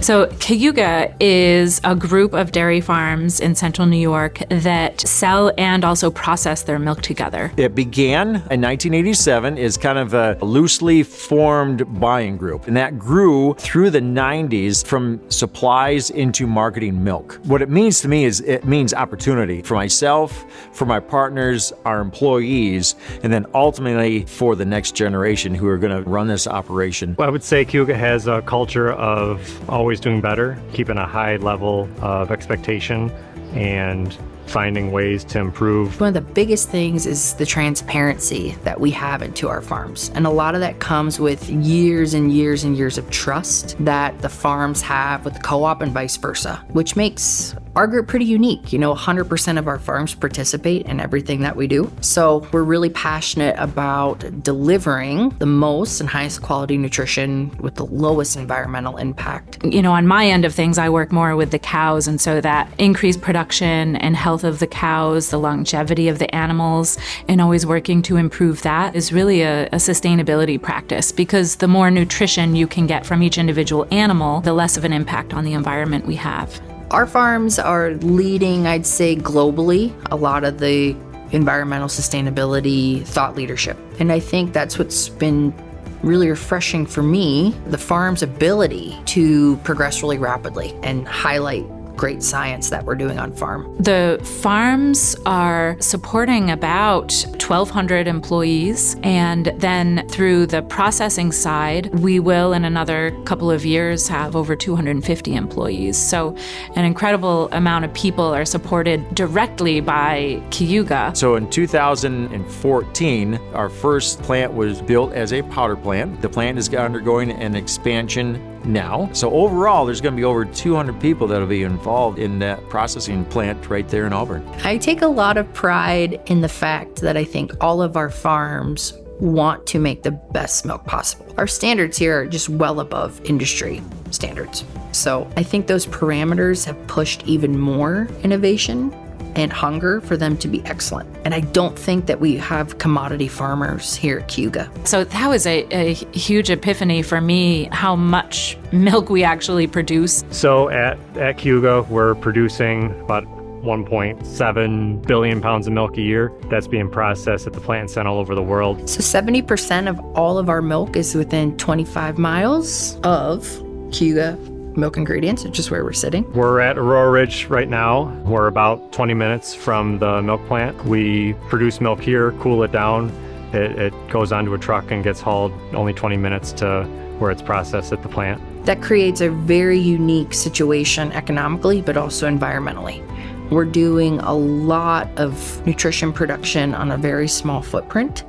So Cayuga is a group of dairy farms in central New York that sell and also process their milk together. It began in 1987 as kind of a loosely formed buying group, and that grew through the 90s from supplies into marketing milk. What it means to me is it means opportunity for myself, for my partners, our employees, and then ultimately for the next generation who are going to run this operation. Well, I would say Cayuga has a culture of always doing better, keeping a high level of expectation and finding ways to improve. One of the biggest things is the transparency that we have into our farms. And a lot of that comes with years and years and years of trust that the farms have with the co-op and vice versa, which makes our group pretty unique. 100% of our farms participate in everything that we do. So we're really passionate about delivering the most and highest quality nutrition with the lowest environmental impact. On my end of things, I work more with the cows, and so that increased production and health of the cows, the longevity of the animals, and always working to improve that is really a sustainability practice, because the more nutrition you can get from each individual animal, the less of an impact on the environment we have. Our farms are leading, I'd say, globally, a lot of the environmental sustainability thought leadership. And I think that's what's been really refreshing for me, the farm's ability to progress really rapidly and highlight great science that we're doing on farm. The farms are supporting about 1,200 employees, and then through the processing side, we will in another couple of years have over 250 employees. So an incredible amount of people are supported directly by Cayuga. So in 2014, our first plant was built as a powder plant. The plant is undergoing an expansion now. So overall, there's going to be over 200 people that will be involved in that processing plant right there in Auburn. I take a lot of pride in the fact that I think all of our farms want to make the best milk possible. Our standards here are just well above industry standards. So I think those parameters have pushed even more innovation and hunger for them to be excellent. And I don't think that we have commodity farmers here at Cayuga. So that was a huge epiphany for me, how much milk we actually produce. So at Cayuga, we're producing about 1.7 billion pounds of milk a year that's being processed at the plant center all over the world. So 70% of all of our milk is within 25 miles of Cayuga Milk Ingredients, which is where we're sitting. We're at Aurora Ridge right now. We're about 20 minutes from the milk plant. We produce milk here, cool it down. It goes onto a truck and gets hauled only 20 minutes to where it's processed at the plant. That creates a very unique situation economically, but also environmentally. We're doing a lot of nutrition production on a very small footprint,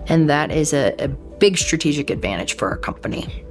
and that is a big strategic advantage for our company.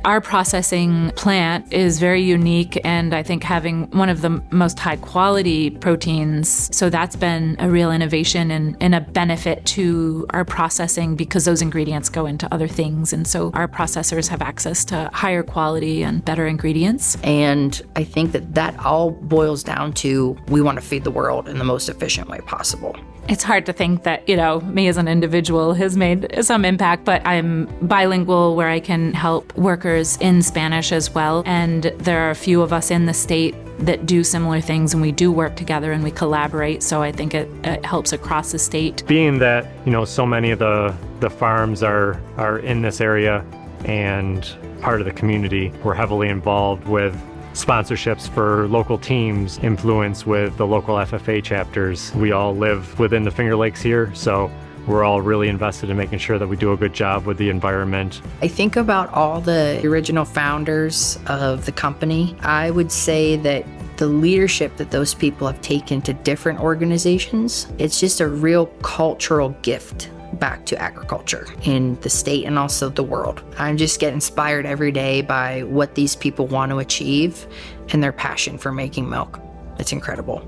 Our processing plant is very unique, and I think having one of the most high quality proteins. So that's been a real innovation and a benefit to our processing, because those ingredients go into other things. And so our processors have access to higher quality and better ingredients. And I think that all boils down to we want to feed the world in the most efficient way possible. It's hard to think that, me as an individual has made some impact, but I'm bilingual where I can help workers in Spanish as well. And there are a few of us in the state that do similar things, and we do work together and we collaborate. So I think it helps across the state. Being that, so many of the farms are in this area and part of the community, we're heavily involved with sponsorships for local teams, influence with the local FFA chapters. We all live within the Finger Lakes here, so we're all really invested in making sure that we do a good job with the environment. I think about all the original founders of the company. I would say that the leadership that those people have taken to different organizations, it's just a real cultural gift back to agriculture in the state and also the world. I just get inspired every day by what these people want to achieve and their passion for making milk. It's incredible.